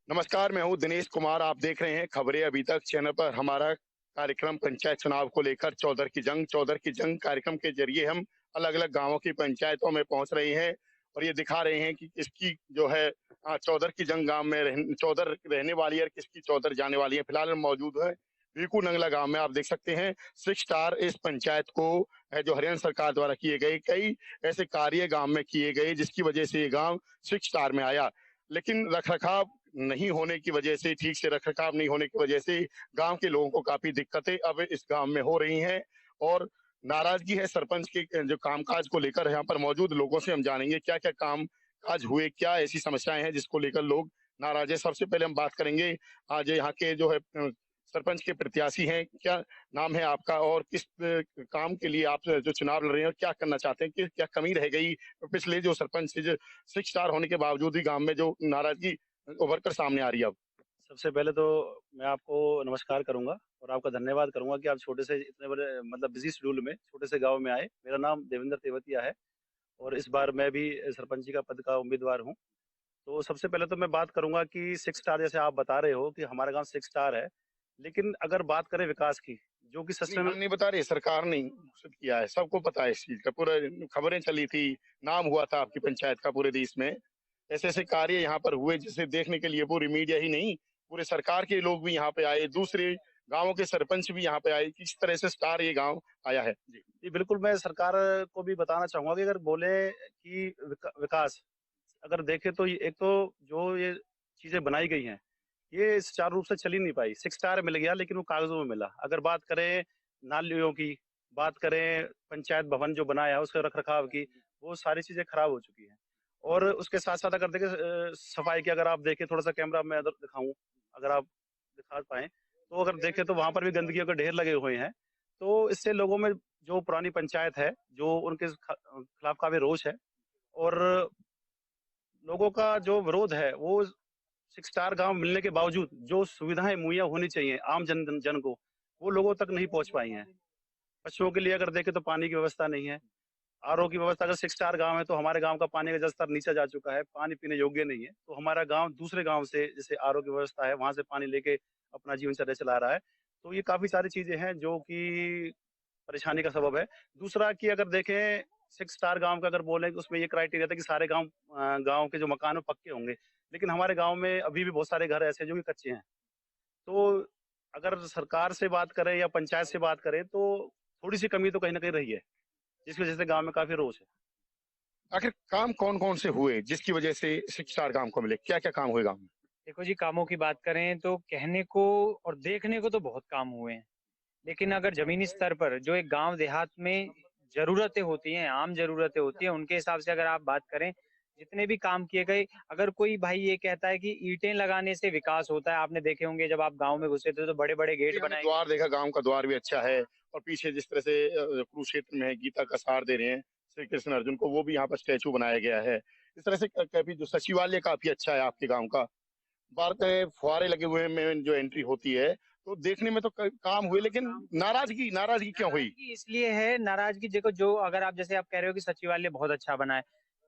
नमस्कार, मैं हूँ दिनेश कुमार। आप देख रहे हैं खबरें अभी तक चैनल पर। हमारा कार्यक्रम पंचायत चुनाव को लेकर चौधर की जंग कार्यक्रम के जरिए हम अलग-अलग गाँवों की पंचायतों में पहुँच रहे हैं और ये दिखा रहे हैं कि किसकी जो है चौधर की जंग गाँव में चौधर रहने वाली है और किसकी चौधर जाने वाली है। फिलहाल हम मौजूद हैं वीकू नंगला गाँव में। आप देख सकते हैं 6 स्टार इस पंचायत को जो हरियाणा सरकार द्वारा किए गए कई ऐसे कार्य गाँव में किए गए जिसकी वजह से ये गाँव 6 स्टार में आया। लेकिन रख-रखाव नहीं होने की वजह से, ठीक से रख-रखाव नहीं होने की वजह से गाँव के लोगों को काफ़ी दिक्कतें अब इस गाँव में हो रही हैं और नाराज़गी है सरपंच के जो कामकाज को लेकर। यहाँ पर मौजूद लोगों से हम जानेंगे क्या-क्या काम-काज हुए, क्या ऐसी समस्याएँ हैं जिसको लेकर लोग नाराज़ हैं। सबसे पहले हम बात करेंगे आज यहाँ के जो है सरपंच के प्रत्याशी हैं, क्या नाम है आपका और किस काम के लिए आप जो चुनाव लड़ रहे हैं और क्या करना चाहते हैं? कि क्या कमी रह गई पिछले जो सरपंच से जो 6 स्टार होने के बावजूद भी गाँव में जो नाराज़गी उभर कर सामने आ रही है अब? सबसे पहले तो मैं आपको नमस्कार करूँगा और आपका धन्यवाद करूँगा कि आप छोटे से इतने बड़े मतलब बिज़ी शेड्यूल में छोटे से गाँव में आए। मेरा नाम देवेंद्र तेवतिया है और इस बार मैं भी सरपंची का पद का उम्मीदवार हूँ। तो सबसे पहले तो मैं बात करूँगा कि 6 स्टार जैसे आप बता रहे हो कि हमारा गाँव 6 स्टार है। लेकिन अगर बात करें विकास की, जो कि नहीं, सच में हम नहीं बता रहे, सरकार ने घोषित किया है, सबको पता है इस चीज़ का, पूरा खबरें चली थी, नाम हुआ था आपकी पंचायत का पूरे देश में। ऐसे-ऐसे कार्य यहाँ पर हुए जिसे देखने के लिए पूरी मीडिया ही नहीं, पूरे सरकार के लोग भी यहाँ पे आए, दूसरे गाँवों के सरपंच भी यहाँ पे आए, किस तरह से स्टार ये गाँव आया है। जी। जी, बिल्कुल मैं सरकार को भी बताना चाहूँगा कि अगर बोले कि विकास अगर देखें तो ये एक तो जो ये चीज़ें बनाई गई हैं, ये सुचारू रूप से चल ही नहीं पाई। 6 स्टार मिल गया लेकिन वो कागज़ों में मिला। अगर बात करें नालियों की, बात करें पंचायत भवन जो बनाया है उसके रख-रखाव की, वो सारी चीज़ें खराब हो चुकी हैं। और उसके साथ-साथ अगर देखें सफाई की अगर आप देखें थोड़ा-सा कैमरा मैं अगर दिखाऊँ, अगर आप दिखा पाएँ, तो अगर देखें तो वहाँ पर भी गंदगियों के ढेर लगे हुए हैं। तो इससे लोगों में जो पुरानी पंचायत है, जो उनके खिलाफ काफ़ी रोष है और लोगों का जो विरोध है वो 6 स्टार गाँव मिलने के बावजूद जो सुविधाएँ मुहैया होनी चाहिए आम जन को, वो लोगों तक नहीं पहुँच पाई हैं। पशुओं के लिए अगर देखें तो पानी की व्यवस्था नहीं है। आरओ की व्यवस्था अगर 6 स्टार गाँव है तो हमारे गाँव का पानी का जलस्तर नीचे जा चुका है, पानी पीने योग्य नहीं है। तो हमारा गाँव दूसरे गाँव से जैसे आरओ की व्यवस्था है, वहाँ से पानी लेके अपना जीवनचर्या चला रहा है। तो ये काफ़ी सारी चीज़ें हैं जो कि परेशानी का सबब है। दूसरा कि अगर देखें 6 स्टार गाँव का अगर बोलें तो उसमें ये क्राइटेरिया था कि सारे गाँव के जो मकान हैं पक्के होंगे। लेकिन हमारे गाँव में अभी भी बहुत सारे घर ऐसे हैं जो कि कच्चे हैं। तो अगर सरकार से बात करें या पंचायत से बात करें तो थोड़ी-सी कमी तो कहीं न कहीं रही है, जिसकी वजह से गाँव में काफ़ी रोष है। आखिर काम कौन-कौन से हुए जिसकी वजह से 6 स्टार गाँव को मिले? क्या-क्या काम हुए गाँव में? देखो जी, कामों की बात करें तो कहने को और देखने को तो बहुत काम हुए हैं। लेकिन अगर ज़मीनी स्तर पर जो एक गाँव देहात में ज़रूरतें होती हैं, आम ज़रूरतें होती हैं, उनके हिसाब से अगर आप बात करें, जितने भी काम किए गए, अगर कोई भाई ये कहता है कि ईंटें लगाने से विकास होता है, आपने देखे होंगे जब आप गाँव में घुसे थे तो बड़े-बड़े जी, गेट हमने बनाए गए। द्वार देखा, गाँव का द्वार भी अच्छा है और पीछे जिस तरह से कुरुक्षेत्र में है, गीता का सार दे रहे हैं श्री कृष्ण अर्जुन को, वो भी यहाँ पर स्टैचू बनाया गया है। इस तरह से काफ़ी जो सचिवालय काफ़ी अच्छा है आपके गाँव का। बात करें फुहारे लगे हुए हैं में जो एंट्री होती है, तो देखने में तो काम हुए लेकिन नाराज़गी नाराज़गी क्यों हुई? नाराज़गी इसलिए है, नाराज़गी देखो जो अगर आप जैसे आप कह रहे हो कि सचिवालय बहुत अच्छा बना है।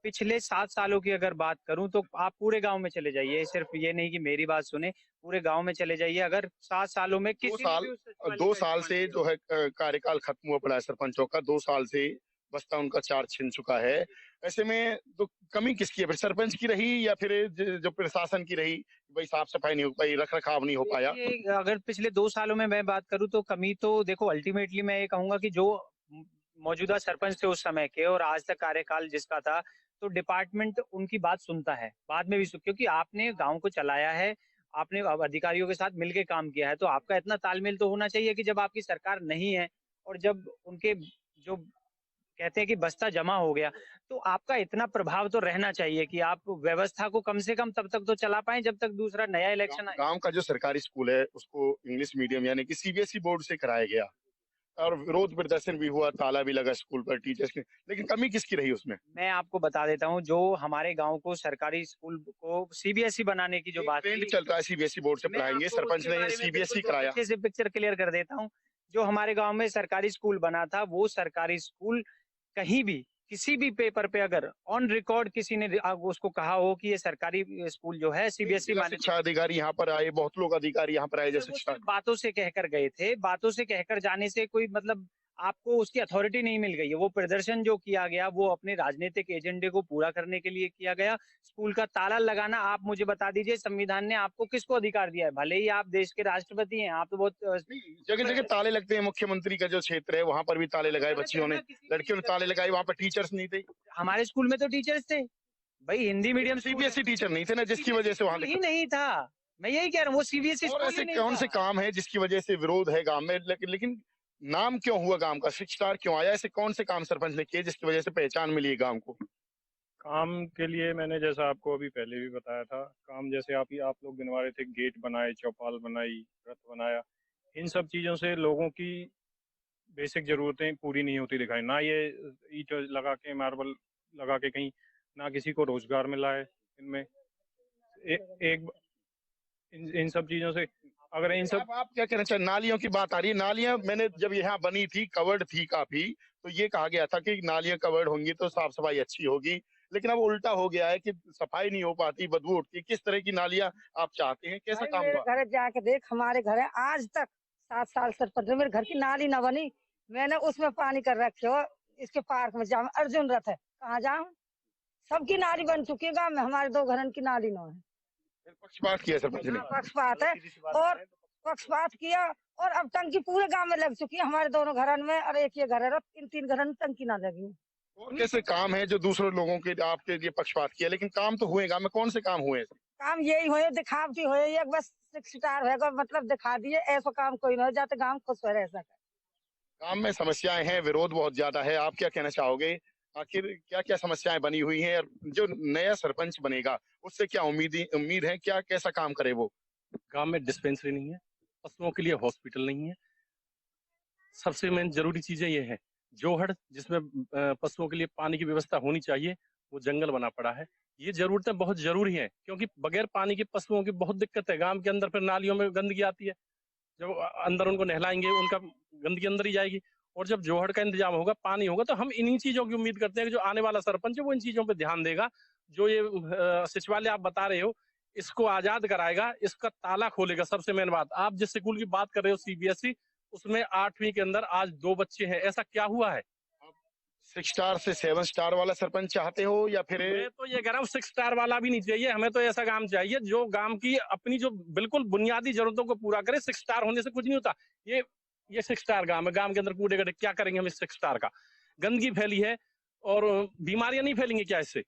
पिछले 7 सालों की अगर बात करूँ तो आप पूरे गाँव में चले जाइए, सिर्फ़ ये नहीं कि मेरी बात सुने, पूरे गाँव में चले जाइए अगर 7 सालों में 2 किसी ने साल भी उस सचिवालय 2 का साल इस्तेमाल से किया जो हो। है कार्यकाल खत्म हुआ पड़ा है सरपंचों का, 2 साल से बस्ता उनका चार्ज छिन चुका है। ऐसे में तो कमी किसकी है फिर, सरपंच की रही या फिर जो प्रशासन की रही? भई साफ-सफाई नहीं हो पाई, रख-रखाव नहीं हो पाया? देखिए, अगर पिछले 2 सालों में मैं बात करूँ तो कमी तो देखो अल्टीमेटली मैं ये कहूँगा कि जो म मौजूदा सरपंच थे उस समय के और आज तक कार्यकाल जिसका था, तो डिपार्टमेंट उनकी बात सुनता है। बाद में भी क्योंकि आपने गाँव को चलाया है, आपने अब अधिकारियों के साथ मिलके काम किया है, तो आपका इतना तालमेल तो होना चाहिए कि जब आपकी सरकार नहीं है और जब उनके जो कहते हैं कि बस्ता जमा हो गया, तो आपका इतना प्रभाव तो रहना चाहिए कि आप व्यवस्था को कम से कम तब तक तो चला पाएँ जब तक दूसरा नया गाँव इलेक्शन आए। गाँव का जो सरकारी स्कूल है, उसको इंग्लिश मीडियम यानी कि सीबीएसई बोर्ड से कराया गया और विरोध प्रदर्शन भी हुआ, ताला भी लगा स्कूल पर टीचर्स के, लेकिन कमी किसकी रही उसमें? मैं आपको बता देता हूँ, जो हमारे गाँव को सरकारी स्कूल को सीबीएसई बनाने की जो एक बात ट्रेंड थी, चल रहा है सीबीएसई बोर्ड से मैं पढ़ाएँगे, आपको सरपंच उसके ने बारे में सीबीएसई बिल्कुल बहुत कराया। अच्छे से पिक्चर क्लियर कर देता हूँ। जो हमारे गाँव में सरकारी स्कूल बना था, वो सरकारी स्कूल कहीं भी किसी भी पेपर पे अगर ऑन रिकॉर्ड किसी ने उसको कहा हो कि ये सरकारी स्कूल जो है सीबीएसई जिला मान्यता, शिक्षा अधिकारी यहाँ पर आए, बहुत लोग अधिकारी यहाँ पर आए, सर जैसे वो शिक्षा सिर्फ बातों से कहकर गए थे, बातों से कहकर जाने से कोई मतलब आपको उसकी अथॉरिटी नहीं मिल गई है। वो प्रदर्शन जो किया गया वो अपने राजनीतिक एजेंडे को पूरा करने के लिए किया गया। स्कूल का ताला लगाना, आप मुझे बता दीजिए संविधान ने आपको किसको अधिकार दिया है? भले ही आप देश के राष्ट्रपति हैं, आप तो बहुत जगह जगह ताले लगते हैं। मुख्यमंत्री का जो क्षेत्र है वहां पर भी ताले लगाए बच्चियों ने, लड़कियों ने ताले लगाए, वहां पर टीचर्स नहीं थे। हमारे स्कूल में तो टीचर्स थे भाई, हिंदी मीडियम सीबीएसई टीचर नहीं थे ना, जिसकी वजह से वहां ही नहीं था। मैं यही कह रहा हूँ, वो सीबीएसई और स्कूल ऐसे ही नहीं कौन था। से काम है जिसकी वजह से विरोध है गांव में, लेकिन नाम क्यों हुआ गांव का, सिक्स स्टार क्यों आया? ऐसे कौन से काम सरपंच ने किए जिसकी वजह से पहचान मिली है गांव को? काम के लिए मैंने जैसा आपको अभी पहले भी बताया था, काम जैसे आप लोग गिनवा रहे थे, गेट बनाए, चौपाल बनाई, रथ बनाया, इन सब चीज़ों से लोगों की बेसिक ज़रूरतें पूरी नहीं होती दिखाई। ना ये ईंट लगा के, मार्बल लगा के कहीं, ना किसी को रोजगार मिला है इनमें। एक इन सब चीज़ों से अगर इन सब आप क्या कहना चाहिए? नालियों की बात आ रही है, नालियां मैंने जब यहाँ बनी थी कवर्ड थी काफी, तो ये कहा गया था कि नालियां कवर्ड होंगी तो साफ सफाई अच्छी होगी, लेकिन अब उल्टा हो गया है कि सफाई नहीं हो पाती, बदबू उठती है। किस तरह की नालियां आप चाहते हैं, कैसा भाई काम मेरे हुआ? घर जाके देख, हमारे घर है आज तक 7 साल सरपंच में, मेरे घर की नाली न बनी। मैंने उसमें पानी कर रखे हो, इसके पार्क में जाऊं, अर्जुन रथ है, कहाँ जाऊं? सबकी नाली बन चुकी है गाँव में, हमारे 2 घरन की नाली न है। पक्षपात किया सरपंच ने। हाँ, पक्षपात है, और पक्षपात किया, और अब टंकी पूरे गांव में लग चुकी है, हमारे दोनों घरन में, और एक ये घर है, 3 घरन में टंकी ना लगी है। और कैसे काम है जो दूसरे लोगों के आपके लिए पक्षपात किया, लेकिन काम तो हुए गाँव में, कौन से काम हुए? काम यही हुए, दिखावटी हुए, ये बस 6 स्टार है, मतलब दिखा दिए, ऐसा काम कोई न हो जाते गाँव खुश रह सके। काम में समस्याएं हैं, विरोध बहुत ज्यादा है, आप क्या कहना चाहोगे? आखिर क्या क्या समस्याएं बनी हुई हैं, और जो नया सरपंच बनेगा उससे क्या उम्मीद है, क्या कैसा काम करे वो? गांव में डिस्पेंसरी नहीं है, पशुओं के लिए हॉस्पिटल नहीं है। सबसे मेन जरूरी चीजें ये है, जोहड़ जिसमें पशुओं के लिए पानी की व्यवस्था होनी चाहिए, वो जंगल बना पड़ा है। ये जरूरतें बहुत जरूरी हैं, क्योंकि बगैर पानी के पशुओं की बहुत दिक्कत है। गांव के अंदर फिर नालियों में गंदगी आती है, जब अंदर उनको नहलाएंगे उनका गंदगी अंदर ही जाएगी। और जब जोहड़ का इंतजाम होगा, पानी होगा, तो हम इन्हीं चीजों की उम्मीद करते हैं कि जो आने वाला सरपंच है वो इन चीजों पर ध्यान देगा। जो ये सचिवालय आप बता रहे हो, इसको आजाद कराएगा, इसका ताला खोलेगा। सबसे मेन बात, आप जिस स्कूल की बात कर रहे हो सीबीएसई, उसमें 8वीं के अंदर आज 2 बच्चे हैं, ऐसा क्या हुआ है? 6 स्टार से 7 स्टार वाला सरपंच चाहते हो, या फिर मैं तो ये कह रहा हूँ 6 स्टार वाला भी नहीं चाहिए हमें, तो ऐसा काम चाहिए जो गांव की अपनी जो बिल्कुल बुनियादी जरूरतों को पूरा करे। 6 स्टार होने से कुछ नहीं होता। ये 6 स्टार गांव है, गांव के अंदर कूड़े गड्ढे क्या करेंगे हम इस 6 स्टार का? गंदगी फैली है, और बीमारियां नहीं फैलेंगी क्या इससे?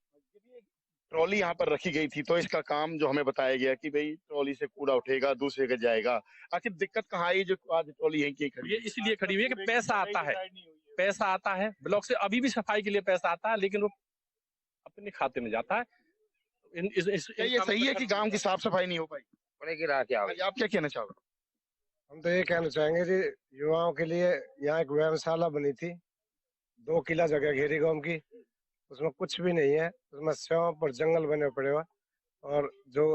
ट्रॉली यहाँ पर रखी गई थी, तो इसका काम जो हमें बताया गया कि भाई ट्रॉली से कूड़ा उठेगा, दूसरे का जाएगा। आखिर दिक्कत कहाँ आई जो आज ट्रॉली है कि खड़ी? ये इसलिए खड़ी हुई है कि पैसा आता है ब्लॉक से, अभी भी सफाई के लिए पैसा आता है, लेकिन वो अपने खाते में जाता है। क्या ये सही है कि गांव की साफ सफाई नहीं हो पाई? आप क्या कहना चाहोगे? हम तो ये कहना चाहेंगे जी, युवाओं के लिए यहाँ एक व्यायामशाला बनी थी, 2 किला जगह घेरी गांव की, उसमें कुछ भी नहीं है। उसमें सौंप और जंगल बने पड़े हुआ, और जो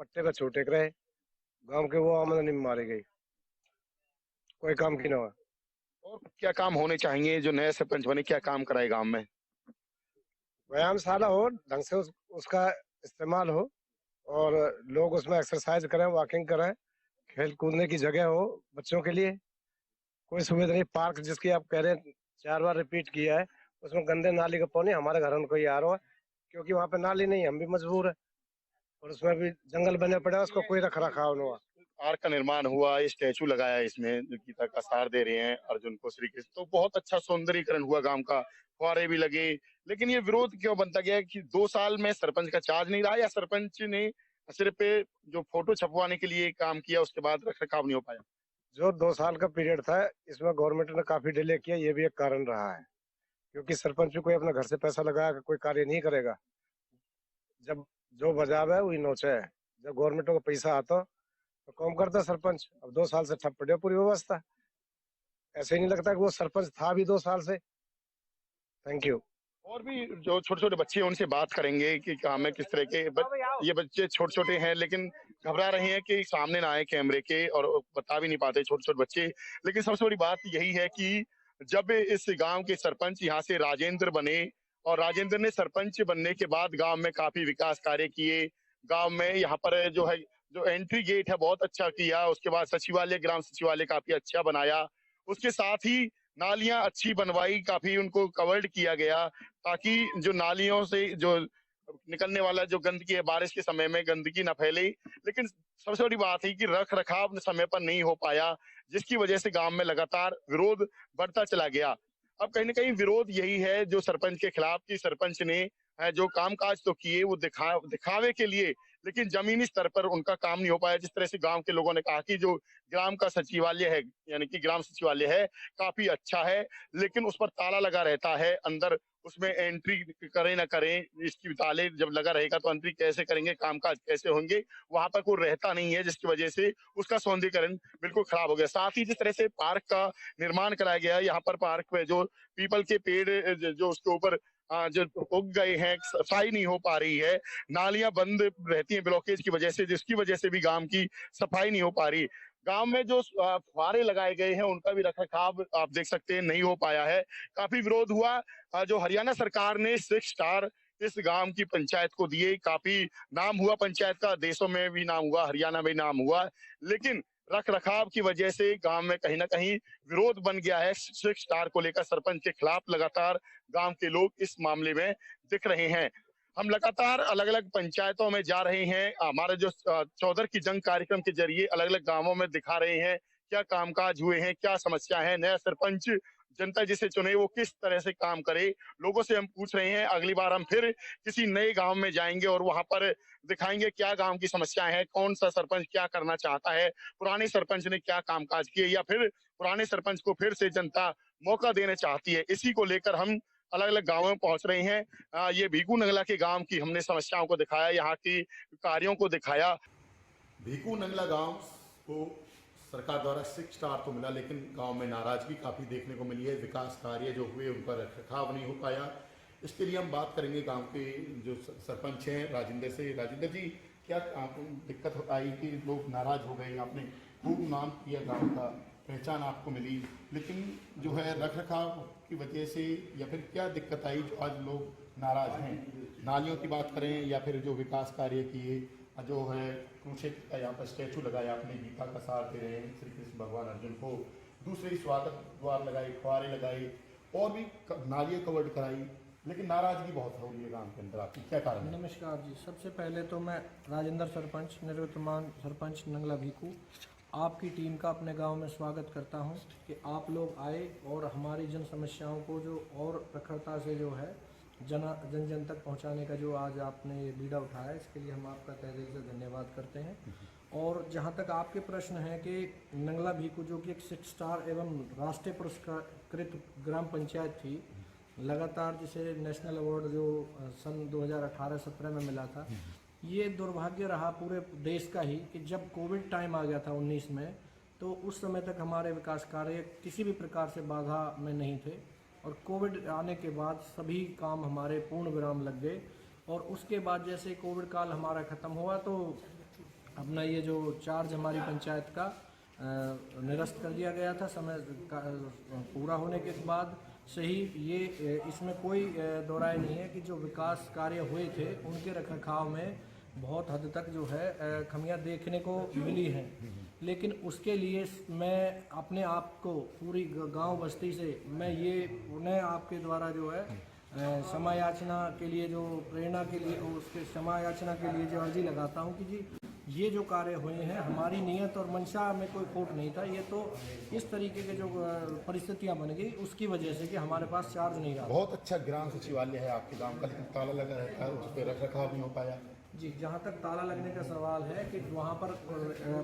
पट्टे पे छूटे रहे गांव के, वो आमदनी में मारी गई, कोई काम की ना हुआ। और क्या काम होने चाहिए? जो नया सरपंच बने क्या काम कराए गांव में? व्यायामशाला हो, ढंग से उसका इस्तेमाल हो, और लोग उसमें एक्सरसाइज करें, वॉकिंग करें, खेल कूदने की जगह हो बच्चों के लिए। कोई सुविधा नहीं। पार्क जिसकी आप कह रहे हैं 4 बार रिपीट किया है, उसमें गंदे नाली का पानी हमारे घर में कोई आ रहा है, क्योंकि वहाँ पे नाली नहीं, हम भी मजबूर है, और उसमें भी जंगल बने पड़े, उसको कोई रख रखाव नहीं हुआ। पार्क का निर्माण हुआ, स्टैचू लगाया इसमें, जो गीता का सार दे रहे हैं अर्जुन को श्री कृष्ण, तो बहुत अच्छा सौंदर्यीकरण हुआ गांव का, फुहारे भी लगे। लेकिन ये विरोध क्यों बनता गया कि 2 साल में सरपंच का चार्ज नहीं रहा, या सरपंच ने सिर्फ जो फोटो छपवाने के लिए काम किया, उसके बाद रख रखाव नहीं हो पाया? जो 2 साल का पीरियड था, इसमें गवर्नमेंट ने काफी डिले किया, ये भी एक कारण रहा है, क्योंकि सरपंच भी कोई अपने घर से पैसा लगा के कोई कार्य नहीं करेगा। जब जो बजाव है वही नोचे है। जब गवर्नमेंट को पैसा आता तो काम करता सरपंच। अब 2 साल से ठप पड़े पूरी व्यवस्था। ऐसे ही नहीं लगता कि वो सरपंच था भी 2 साल से। Thank you. और भी जो छोटे छोटे बच्चे हैं उनसे बात करेंगे कि काम है किस तरह के ये बच्चे छोटे छोटे हैं, लेकिन घबरा रहे हैं कि सामने ना आए कैमरे के, और बता भी नहीं पाते छोटे छोटे बच्चे। लेकिन सबसे बड़ी बात यही है कि जब इस गांव के सरपंच यहाँ से राजेंद्र बने, और राजेंद्र ने सरपंच बनने के बाद गांव में काफी विकास कार्य किए। गांव में यहाँ पर जो है, जो एंट्री गेट है बहुत अच्छा किया। उसके बाद सचिवालय, ग्राम सचिवालय काफी अच्छा बनाया। उसके साथ ही नालियां अच्छी बनवाई, काफी उनको कवर्ड किया गया, ताकि जो नालियों से जो निकलने वाला जो गंदगी है, बारिश के समय में गंदगी न फैले। लेकिन सबसे बड़ी बात है कि रख रखाव समय पर नहीं हो पाया, जिसकी वजह से गांव में लगातार विरोध बढ़ता चला गया। अब कहीं न कहीं विरोध यही है जो सरपंच के खिलाफ, कि सरपंच ने जो कामकाज तो किए वो दिखावे के लिए, लेकिन जमीनी स्तर पर उनका काम नहीं हो पाया। जिस तरह से गांव के लोगों ने कहा कि जो ग्राम का सचिवालय है, यानी कि ग्राम सचिवालय है, काफी अच्छा है, लेकिन उस पर ताला लगा रहता है। अंदर उसमें एंट्री करें ना करें, इसकी ताले जब लगा रहेगा तो एंट्री कैसे करेंगे, कामकाज कैसे होंगे, वहां पर कोई रहता नहीं है, जिसकी वजह से उसका सौंदर्यीकरण बिल्कुल खराब हो गया। साथ ही जिस तरह से पार्क का निर्माण कराया गया, यहाँ पर पार्क में जो पीपल के पेड़ जो उसके ऊपर जो उग गए हैं, सफाई नहीं हो पा रही है, नालियां बंद रहती हैं ब्लॉकेज की वजह से, जिसकी वजह से भी गांव की सफाई नहीं हो पा रही। गांव में जो फुहारे लगाए गए हैं उनका भी रखरखाव आप देख सकते हैं नहीं हो पाया है। काफी विरोध हुआ। जो हरियाणा सरकार ने 6 स्टार इस गांव की पंचायत को दिए, काफी नाम हुआ पंचायत का, देशों में भी नाम हुआ, हरियाणा में नाम हुआ, लेकिन रख रखाव की वजह से गांव में कहीं ना कहीं विरोध बन गया है। 6 स्टार को लेकर सरपंच के खिलाफ लगातार गांव के लोग इस मामले में दिख रहे हैं। हम लगातार अलग अलग पंचायतों में जा रहे हैं। हमारे जो चौधर की जंग कार्यक्रम के जरिए अलग अलग गांवों में दिखा रहे हैं क्या कामकाज हुए हैं, क्या समस्या है। नया सरपंच जनता जिसे चुने वो किस तरह से काम करे, लोगों से हम पूछ रहे हैं। अगली बार हम फिर किसी नए गांव में जाएंगे और वहां पर दिखाएंगे क्या गांव की समस्याएं हैं, कौन सा सरपंच क्या करना चाहता है, पुराने सरपंच ने क्या कामकाज किए, या फिर पुराने सरपंच को फिर से जनता मौका देना चाहती है। इसी को लेकर हम अलग अलग गांवों में पहुंच रहे हैं। ये भीकू नंगला के गांव की हमने समस्याओं को दिखाया, यहाँ की कार्यों को दिखाया। भीकू नंगला गांव को सरकार द्वारा 6 स्टार तो मिला, लेकिन गांव में नाराजगी काफ़ी देखने को मिली है। विकास कार्य जो हुए उन पर रखरखाव नहीं हो पाया। इसके लिए हम बात करेंगे गांव के जो सरपंच हैं राजेंद्र से। राजेंद्र जी, क्या आपको दिक्कत आई कि लोग नाराज हो गए? आपने खूब नाम किया, गांव का पहचान आपको मिली, लेकिन जो है रखरखाव की वजह से या फिर क्या दिक्कत आई जो आज लोग नाराज हैं? नालियों की बात करें या फिर जो विकास कार्य किए, जो है कुरुक्षेत्र का यहाँ पर स्टैचू लगाया आपने, गीता का सार दे रहे हैं श्री कृष्ण भगवान अर्जुन को, दूसरे स्वागत द्वार लगाए, फुहारे लगाए और भी नालियाँ कवर्ड कराई, लेकिन नाराजगी बहुत हो रही है गांव के अंदर। आपकी क्या कारण है? नमस्कार जी, सबसे पहले तो मैं राजेंद्र सरपंच, निवर्तमान सरपंच नंगला भीकू, आपकी टीम का अपने गांव में स्वागत करता हूं कि आप लोग आए और हमारी जन समस्याओं को जो और प्रखरता से जो है जन जन तक पहुंचाने का जो आज आपने ये बीड़ा उठाया, इसके लिए हम आपका तहे दिल से धन्यवाद करते हैं। और जहां तक आपके प्रश्न हैं कि नंगला भीकू जो कि एक 6 स्टार एवं राष्ट्रीय पुरस्कृत ग्राम पंचायत थी, लगातार जिसे नेशनल अवार्ड जो सन 2018-17 में मिला था, ये दुर्भाग्य रहा पूरे देश का ही कि जब कोविड टाइम आ गया था 19 में, तो उस समय तक हमारे विकास कार्य किसी भी प्रकार से बाधा में नहीं थे, और कोविड आने के बाद सभी काम हमारे पूर्ण विराम लग गए। और उसके बाद जैसे कोविड काल हमारा ख़त्म हुआ तो अपना ये जो चार्ज हमारी पंचायत का निरस्त कर दिया गया था। समय पूरा होने के बाद से ही ये इसमें कोई दो राय नहीं है कि जो विकास कार्य हुए थे उनके रखरखाव में बहुत हद तक जो है खमियां देखने को मिली हैं। लेकिन उसके लिए मैं अपने आप को पूरी गांव बस्ती से मैं ये उन्हें आपके द्वारा जो है क्षमा याचना के लिए, जो प्रेरणा के लिए, उसके क्षमा याचना के लिए जो अर्जी लगाता हूं कि जी ये जो कार्य हुए हैं, हमारी नीयत और मंशा में कोई खोट नहीं था। ये तो इस तरीके के जो परिस्थितियां बन गई उसकी वजह से कि हमारे पास चार्ज नहीं रहा। बहुत अच्छा ग्राम सचिवालय है आपके गांव का, लेकिन ताला लगा रहता है, उस पर रखरखाव नहीं हो पाया। जी, जहाँ तक ताला लगने का सवाल है कि वहाँ पर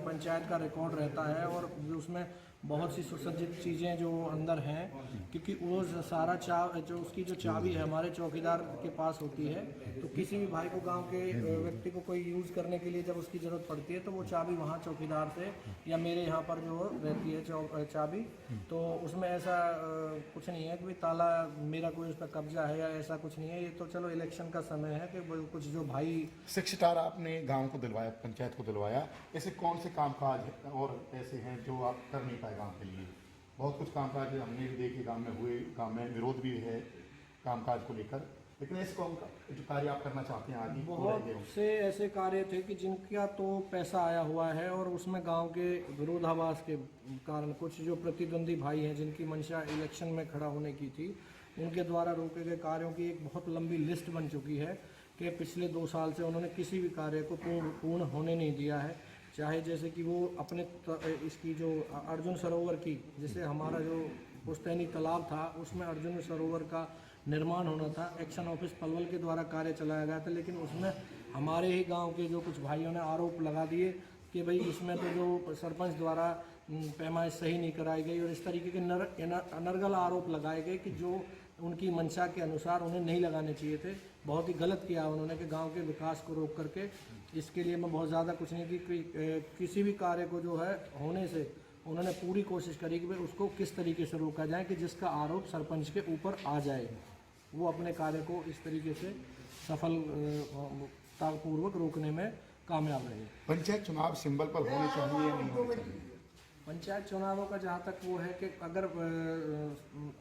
पंचायत का रिकॉर्ड रहता है और उसमें बहुत सी सुसज्जित चीज़ें जो अंदर हैं, क्योंकि वो सारा जो उसकी जो चाबी है हमारे चौकीदार के पास होती है, तो किसी भी भाई को, गांव के व्यक्ति को कोई यूज़ करने के लिए जब उसकी ज़रूरत पड़ती है तो वो चाबी वहाँ चौकीदार से या मेरे यहाँ पर जो रहती है चाबी, तो उसमें ऐसा कुछ नहीं है कि ताला मेरा कोई उस पर कब्जा है या ऐसा कुछ नहीं है। ये तो चलो इलेक्शन का समय है कि कुछ जो भाई 6 स्टार आपने गांव को दिलवाया, पंचायत को दिलवाया, ऐसे कौन से कामकाज और ऐसे हैं जो आप कर नहीं पाए गांव के लिए? बहुत कुछ कामकाज हमने भी देखे गांव में हुए, गांव में विरोध भी है कामकाज को लेकर, लेकिन ऐसे कौन का जो कार्य आप करना चाहते हैं आगे बहुत से ऐसे कार्य थे कि जिनका तो पैसा आया हुआ है और उसमें गांव के विरोधाभास के कारण कुछ जो प्रतिद्वंदी भाई हैं जिनकी मंशा इलेक्शन में खड़ा होने की थी, उनके द्वारा रोके गए कार्यों की एक बहुत लंबी लिस्ट बन चुकी है कि पिछले 2 साल से उन्होंने किसी भी कार्य को पूर्ण होने नहीं दिया है। चाहे जैसे कि वो अपने इसकी जो अर्जुन सरोवर की, जैसे हमारा जो पुश्तैनी तालाब था उसमें अर्जुन सरोवर का निर्माण होना था, एक्शन ऑफिस पलवल के द्वारा कार्य चलाया गया था, लेकिन उसमें हमारे ही गांव के जो कुछ भाइयों ने आरोप लगा दिए कि भाई इसमें तो जो सरपंच द्वारा पैमाइश सही नहीं कराई गई और इस तरीके के अनर्गल आरोप लगाए गए कि जो उनकी मंशा के अनुसार उन्हें नहीं लगाने चाहिए थे। बहुत ही गलत किया उन्होंने कि गांव के विकास को रोक करके। इसके लिए मैं बहुत ज़्यादा कुछ नहीं की, किसी भी कार्य को जो है होने से उन्होंने पूरी कोशिश करी कि भाई उसको किस तरीके से रोका जाए कि जिसका आरोप सरपंच के ऊपर आ जाए, वो अपने कार्य को इस तरीके से सफलतापूर्वक रोकने में कामयाब रहे। पंचायत चुनाव सिंबल पर होने चाहिए या नहीं होने चाहिए? पंचायत चुनावों का जहाँ तक वो है कि अगर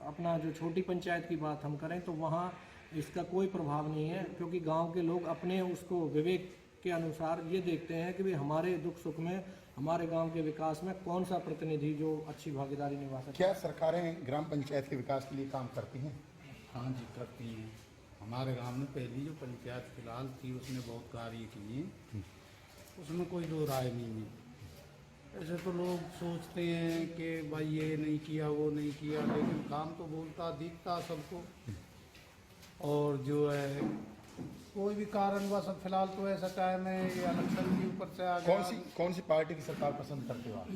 अपना जो छोटी पंचायत की बात हम करें तो वहाँ इसका कोई प्रभाव नहीं है, क्योंकि गांव के लोग अपने उसको विवेक के अनुसार ये देखते हैं कि भाई हमारे दुख सुख में, हमारे गांव के विकास में कौन सा प्रतिनिधि जो अच्छी भागीदारी निभा सकता है। क्या सरकारें ग्राम पंचायत के विकास के लिए काम करती हैं? हाँ जी, करती हैं। हमारे गांव में पहली जो पंचायत फिलहाल थी उसने बहुत कार्य किए, उसमें कोई दो राय नहीं है। ऐसे तो लोग सोचते हैं कि भाई ये नहीं किया वो नहीं किया, लेकिन काम तो बोलता दिखता सबको। और जो है कोई भी कारणवश अब फिलहाल तो ऐसा टाइम है ये इलेक्शन के ऊपर से आ गया। कौन सी पार्टी की सरकार पसंद करते हो आप?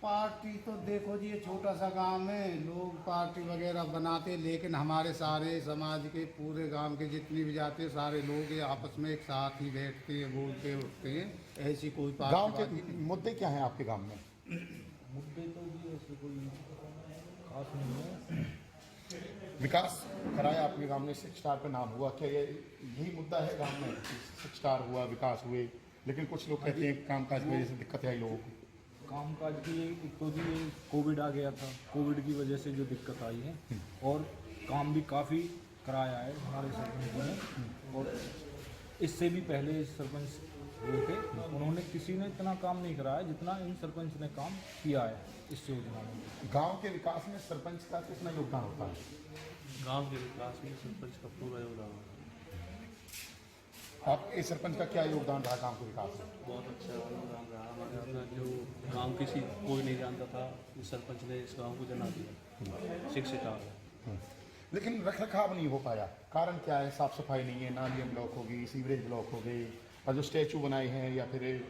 पार्टी तो देखो जी, ये छोटा सा गांव है, लोग पार्टी वगैरह बनाते, लेकिन हमारे सारे समाज के पूरे गांव के जितने भी जाते हैं सारे लोग ये आपस में एक साथ ही बैठते हैं, बोलते उठते हैं। ऐसी कोई पार्टी गांव के मुद्दे क्या हैं आपके गांव में? मुद्दे तो जी ऐसे कोई खास नहीं है। विकास कराया आपके गांव में, 6 स्टार पे नाम हुआ, क्या यही मुद्दा है गांव में? 6 स्टार हुआ, विकास हुए, लेकिन कुछ लोग कहते हैं कामकाज की वजह से दिक्कत आई लोगों को। कामकाज की एक तो जी कोविड आ गया था, कोविड की वजह से जो दिक्कत आई है, और काम भी काफ़ी कराया है हमारे सरपंच ने। और इससे भी पहले सरपंच हुए थे, उन्होंने किसी ने इतना काम नहीं कराया जितना इन सरपंच ने काम किया है इस योजना में। गांव के विकास में सरपंच का कितना योगदान होता है? गांव के विकास में सरपंच का पूरा योगदान है। आपके सरपंच का क्या योगदान रहा गांव के विकास में? बहुत अच्छा योगदान रहा हमारे अपना, जो गांव कोई नहीं जानता था, इस सरपंच ने इस गांव को जना दिया। 6 स्टार। लेकिन रख रखाव नहीं हो पाया, कारण क्या है? साफ सफाई नहीं है, नालियाँ ब्लॉक हो गई, सीवरेज ब्लॉक हो गए, और जो स्टैचू बनाए हैं या फिर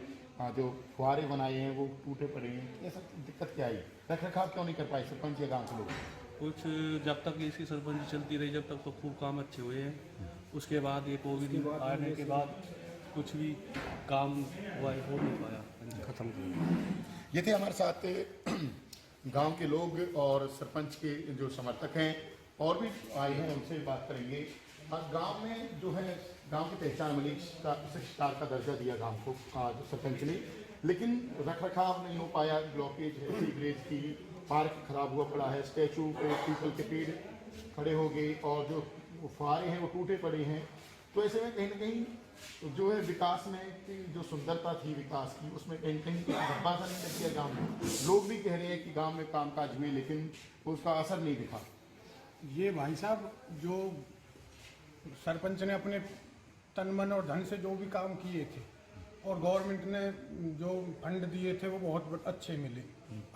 जो फुहारे बनाए हैं वो टूटे पड़े हैं, ये सब दिक्कत क्या आई? रख रखाव क्यों नहीं कर पाए सरपंच या गाँव के लोग? कुछ जब तक इसकी सरपंच चलती रही जब तक तो खूब काम अच्छे हुए हैं। उसके बाद ये कोविड आने के बाद कुछ भी काम हुआ हो नहीं पाया, खत्म किया। ये थे हमारे साथ गांव के लोग और सरपंच के जो समर्थक हैं, और भी आए हैं, उनसे बात करेंगे। गांव में जो है गांव की पहचान मिली, 6 स्टार का दर्जा दिया गांव को जो सरपंच ने, लेकिन रख रखाव नहीं हो पाया। ब्लॉकेज है, सीवरेज की, पार्क खराब हुआ पड़ा है, स्टैचू पे पीपल के पेड़ खड़े हो गए, और जो फुहारे हैं वो टूटे पड़े हैं। तो ऐसे में कहीं ना कहीं जो है विकास में की जो सुंदरता थी विकास की, उसमें कहीं कहीं धब्बा सा नहीं लग गया गाँव में। लोग भी कह रहे हैं कि गाँव में कामकाज हुए, लेकिन उसका असर नहीं दिखा। ये भाई साहब, जो सरपंच ने अपने तन मन और धन से जो भी काम किए थे और गवर्नमेंट ने जो फंड दिए थे वो बहुत अच्छे मिले।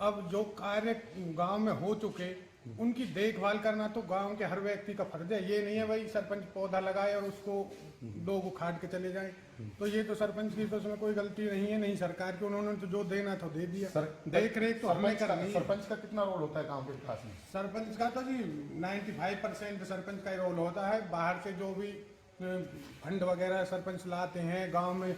अब जो कार्य गांव में हो चुके उनकी देखभाल करना तो गांव के हर व्यक्ति का फर्ज है। ये नहीं है भाई सरपंच पौधा लगाए और उसको लोग उखाड़ के चले जाएं। तो ये तो सरपंच की तो उसमें कोई गलती नहीं है, नहीं सरकार की, उन्होंने तो जो देना था दे दिया। देख रेख तो हमें करनी है। सरपंच का कितना रोल होता है गाँव के विकास में? सरपंच का तो जी 95% सरपंच का ही रोल होता है। बाहर से जो भी फंड वगैरह सरपंच लाते हैं गांव में,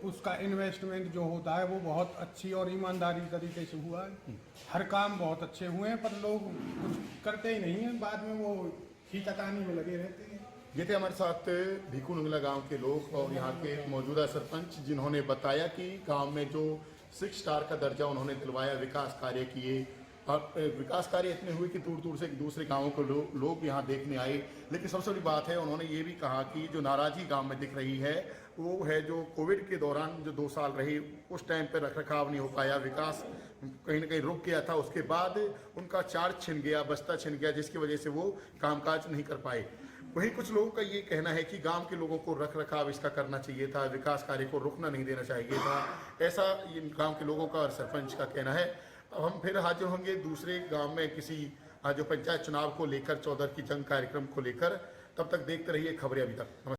उसका इन्वेस्टमेंट जो होता है वो बहुत अच्छी और ईमानदारी तरीके से हुआ है। हर काम बहुत अच्छे हुए हैं, पर लोग कुछ करते ही नहीं हैं, बाद में वो खींचातानी में लगे रहते हैं। ये थे हमारे साथ भीखू नंगला गांव के लोग और यहाँ के मौजूदा सरपंच, जिन्होंने बताया कि गांव में जो 6 स्टार का दर्जा उन्होंने दिलवाया, विकास कार्य किए, और विकास कार्य इतने हुए कि दूर दूर से दूसरे गांवों को लोग यहाँ देखने आए। लेकिन सबसे बड़ी बात है, उन्होंने ये भी कहा कि जो नाराज़गी गांव में दिख रही है वो है जो कोविड के दौरान जो 2 साल रही, उस टाइम पर रखरखाव नहीं हो पाया, विकास कहीं ना कहीं रुक गया था। उसके बाद उनका चार्ज छिन गया, बस्ता छिन गया, जिसकी वजह से वो कामकाज नहीं कर पाए। वहीं कुछ लोगों का ये कहना है कि गांव के लोगों को रखरखाव इसका करना चाहिए था, विकास कार्य को रुकना नहीं देना चाहिए था, ऐसा ये गांव के लोगों का और सरपंच का कहना है। अब हम फिर हाजिर होंगे दूसरे गांव में किसी जो पंचायत चुनाव को लेकर, चौधर की जंग कार्यक्रम को लेकर। तब तक देखते रहिए खबरें अभी तक।